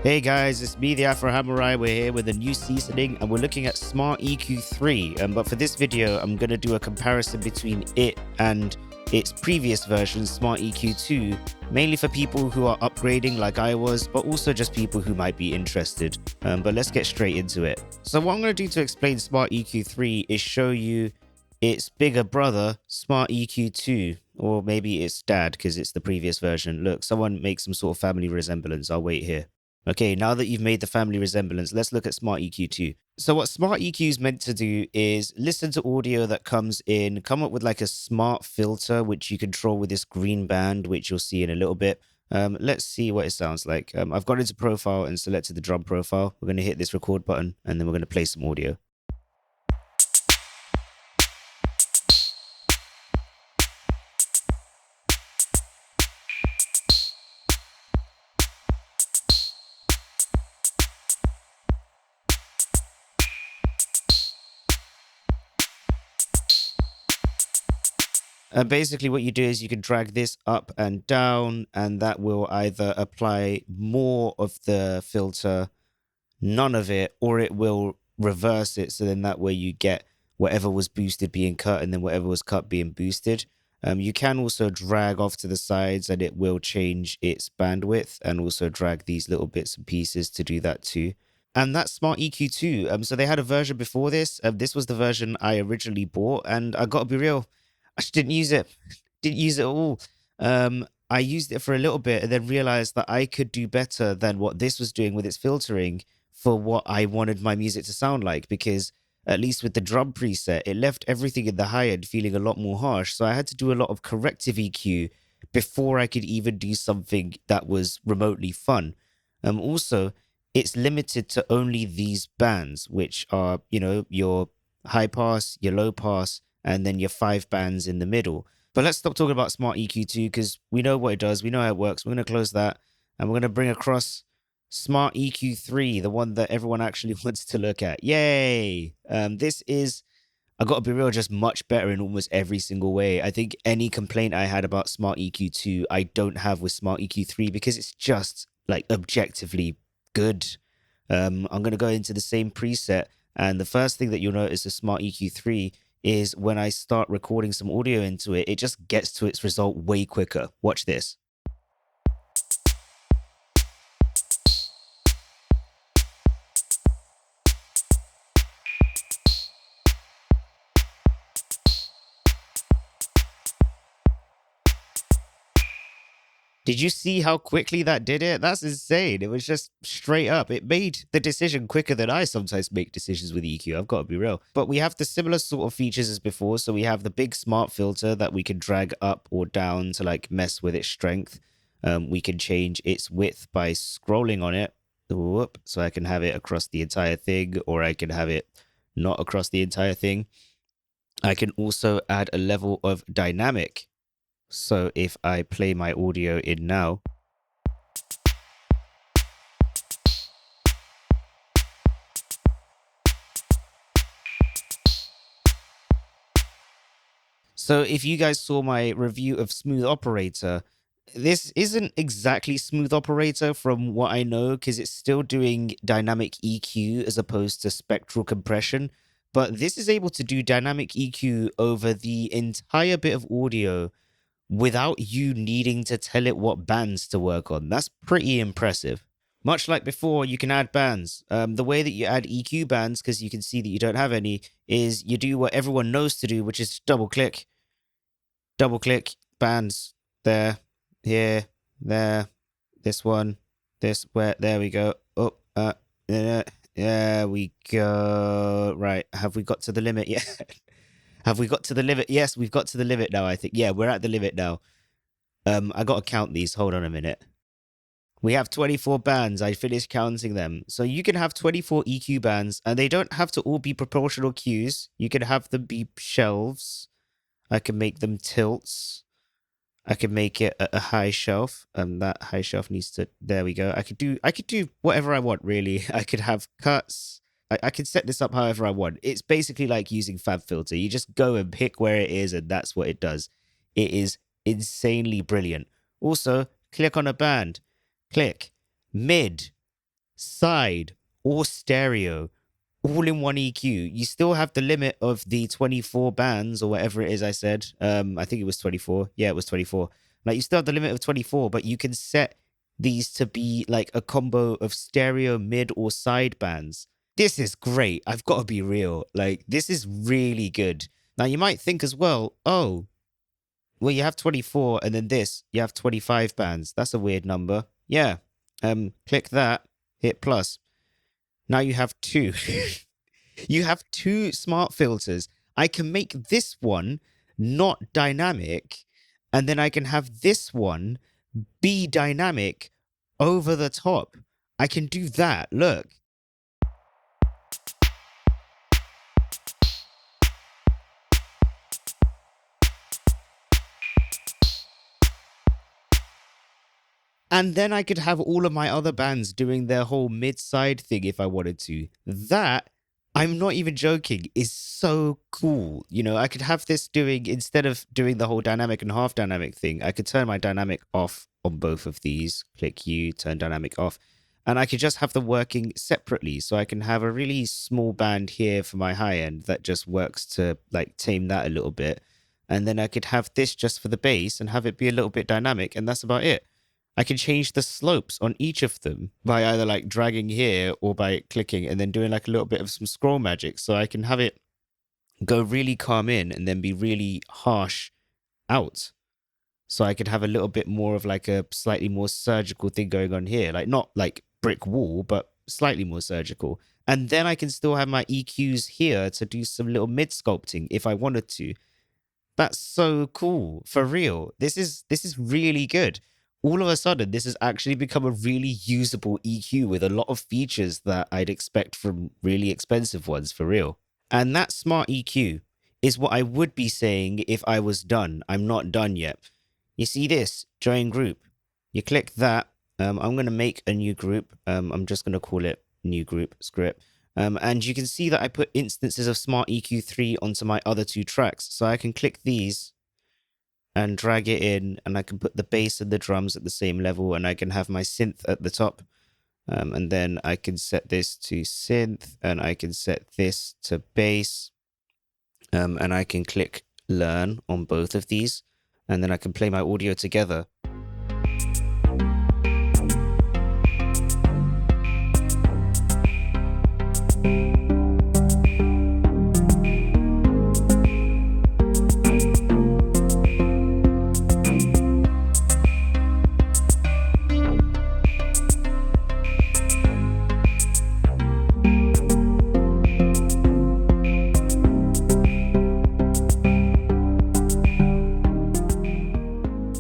Hey guys, it's me, the Afro Hamurai. We're here with a new seasoning and we're looking at Smart EQ 3. But for this video, I'm going to do a comparison between it and its previous version, Smart EQ 2, mainly for people who are upgrading like I was, but also just people who might be interested. But let's get straight into it. So what I'm going to do to explain Smart EQ 3 is show you its bigger brother, Smart EQ 2, or maybe its dad because it's the previous version. Look, someone make some sort of family resemblance. I'll wait here. Okay, now that you've made the family resemblance, let's look at Smart EQ2. So what Smart EQ is meant to do is listen to audio that comes in, come up with like a smart filter, which you control with this green band, which you'll see in a little bit. Let's see what it sounds like. I've gone into profile and selected the drum profile. We're going to hit this record button and then we're going to play some audio. And basically what you do is you can drag this up and down, and that will either apply more of the filter, none of it, or it will reverse it. So then that way you get whatever was boosted being cut and then whatever was cut being boosted. You can also drag off to the sides and it will change its bandwidth, and also drag these little bits and pieces to do that too. And that's Smart EQ2. So they had a version before this. This was the version I originally bought, and I gotta be real, I just didn't use it. Didn't use it at all. I used it for a little bit and then realized that I could do better than what this was doing with its filtering for what I wanted my music to sound like, because at least with the drum preset, it left everything in the high end feeling a lot more harsh. So I had to do a lot of corrective EQ before I could even do something that was remotely fun. Also, it's limited to only these bands, which are, your high pass, your low pass, and then your 5 bands in the middle. But let's stop talking about Smart EQ2 because we know what it does. We know how it works. We're going to close that and we're going to bring across Smart EQ3, the one that everyone actually wants to look at. Yay! This is, I got to be real, just much better in almost every single way. I think any complaint I had about Smart EQ2, I don't have with Smart EQ3 because it's just like objectively good. I'm going to go into the same preset, and the first thing that you'll notice with Smart EQ3 is when I start recording some audio into it, it just gets to its result way quicker. Watch this. Did you see how quickly that did it? That's insane. It was just straight up. It made the decision quicker than I sometimes make decisions with EQ. I've got to be real. But we have the similar sort of features as before. So we have the big smart filter that we can drag up or down to like mess with its strength. We can change its width by scrolling on it. Whoop. So I can have it across the entire thing, or I can have it not across the entire thing. I can also add a level of dynamic. So if I play my audio in now, so if you guys saw my review of Smooth Operator, this isn't exactly Smooth Operator from what I know, because it's still doing dynamic EQ as opposed to spectral compression. But this is able to do dynamic EQ over the entire bit of audio without you needing to tell it what bands to work on. That's pretty impressive. Much like before, you can add bands. The way that you add EQ bands, because you can see that you don't have any, is you do what everyone knows to do, which is double click, bands, there, here, there, this one, this, where, there we go. Oh, there we go. Right, have we got to the limit yet? Have we got to the limit? Yes, we've got to the limit now, I think. Yeah, we're at the limit now. I got to count these. Hold on a minute. We have 24 bands. I finished counting them. So you can have 24 EQ bands, and they don't have to all be proportional cues. You can have them be shelves. I can make them tilts. I can make it a high shelf. That high shelf needs to, there we go. I could do whatever I want, really. I could have cuts. I can set this up however I want. It's basically like using FabFilter. You just go and pick where it is, and that's what it does. It is insanely brilliant. Also, click on a band. Click. Mid. side, or stereo, all in one EQ. You still have the limit of the 24 bands or whatever it is I said. I think it was 24. Yeah, it was 24. Like you still have the limit of 24, but you can set these to be like a combo of stereo, mid, or side bands. This is great. I've got to be real. Like, this is really good. Now, you might think as well, oh, well, you have 24 and then this, you have 25 bands. That's a weird number. Yeah. Click that, hit plus. Now you have two. You have two smart filters. I can make this one not dynamic, and then I can have this one be dynamic over the top. I can do that. Look. And then I could have all of my other bands doing their whole mid-side thing if I wanted to. That, I'm not even joking, is so cool. You know, I could have this doing, instead of doing the whole dynamic and half dynamic thing, I could turn my dynamic off on both of these. Click U, turn dynamic off. And I could just have them working separately. So I can have a really small band here for my high end that just works to like tame that a little bit. And then I could have this just for the bass and have it be a little bit dynamic. And that's about it. I can change the slopes on each of them by either like dragging here or by clicking and then doing like a little bit of some scroll magic. So I can have it go really calm in and then be really harsh out. So I could have a little bit more of like a slightly more surgical thing going on here. Like not like brick wall, but slightly more surgical. And then I can still have my EQs here to do some little mid sculpting if I wanted to. That's so cool. For real. This is really good. All of a sudden, this has actually become a really usable EQ with a lot of features that I'd expect from really expensive ones, for real. And that smart EQ is what I would be saying if I was done. I'm not done yet. You see this, join group. You click that. I'm going to make a new group. I'm just going to call it new group script. And you can see that I put instances of Smart EQ3 onto my other two tracks. So I can click these and drag it in, and I can put the bass and the drums at the same level, and I can have my synth at the top. And then I can set this to synth, and I can set this to bass. And I can click learn on both of these, and then I can play my audio together.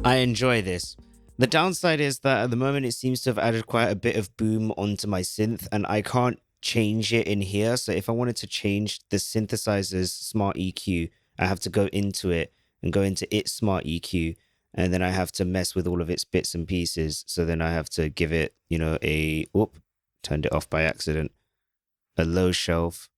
I enjoy this. The downside is that at the moment it seems to have added quite a bit of boom onto my synth, and I can't change it in here. So if I wanted to change the synthesizer's smart EQ, I have to go into it and go into its smart EQ, and then I have to mess with all of its bits and pieces. So then I have to give it, turned it off by accident, a low shelf.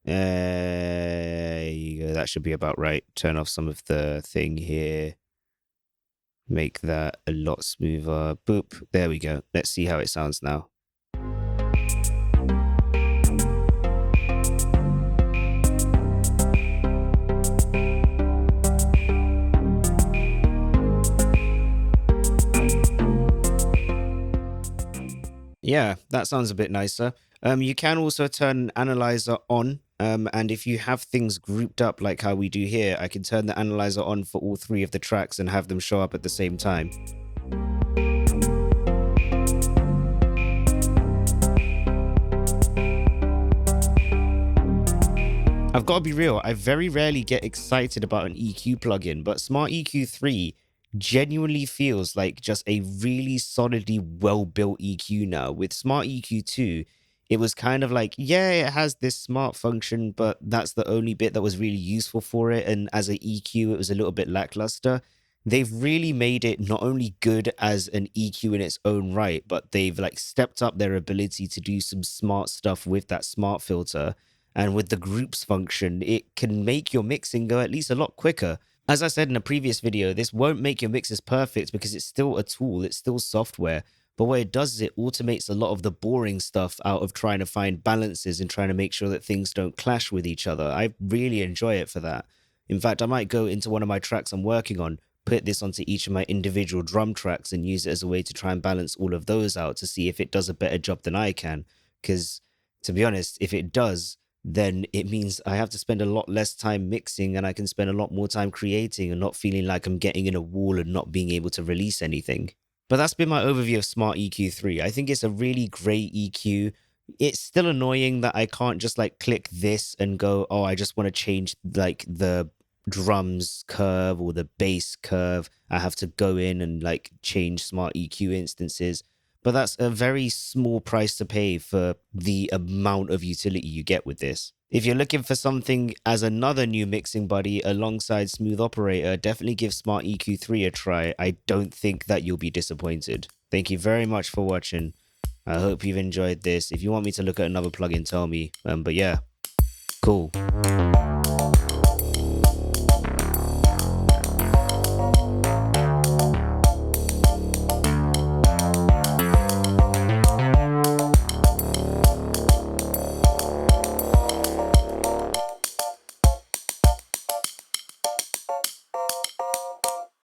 There you go. That should be about right. Turn off some of the thing here. Make that a lot smoother. Boop. There we go. Let's see how it sounds now. Yeah, that sounds a bit nicer. You can also turn Analyzer on. And if you have things grouped up like how we do here, I can turn the Analyzer on for all three of the tracks and have them show up at the same time. I've got to be real, I very rarely get excited about an EQ plugin, but Smart EQ3 genuinely feels like just a really solidly well-built EQ now. With Smart EQ2, it was kind of like, yeah, it has this smart function, but that's the only bit that was really useful for it. And as an EQ, it was a little bit lackluster. They've really made it not only good as an EQ in its own right, but they've like stepped up their ability to do some smart stuff with that smart filter. And with the groups function, it can make your mixing go at least a lot quicker. As I said in a previous video, this won't make your mixes perfect because it's still a tool, it's still software. But what it does is it automates a lot of the boring stuff out of trying to find balances and trying to make sure that things don't clash with each other. I really enjoy it for that. In fact, I might go into one of my tracks I'm working on, put this onto each of my individual drum tracks and use it as a way to try and balance all of those out to see if it does a better job than I can. Because to be honest, if it does, then it means I have to spend a lot less time mixing and I can spend a lot more time creating and not feeling like I'm getting in a wall and not being able to release anything. But that's been my overview of Smart EQ3. I think it's a really great EQ. It's still annoying that I can't just like click this and go, oh, I just want to change like the drums curve or the bass curve. I have to go in and like change Smart EQ instances. But that's a very small price to pay for the amount of utility you get with this. If you're looking for something as another new mixing buddy alongside Smooth Operator, definitely give Smart EQ3 a try. I don't think that you'll be disappointed. Thank you very much for watching. I hope you've enjoyed this. If you want me to look at another plugin, tell me. But yeah, cool.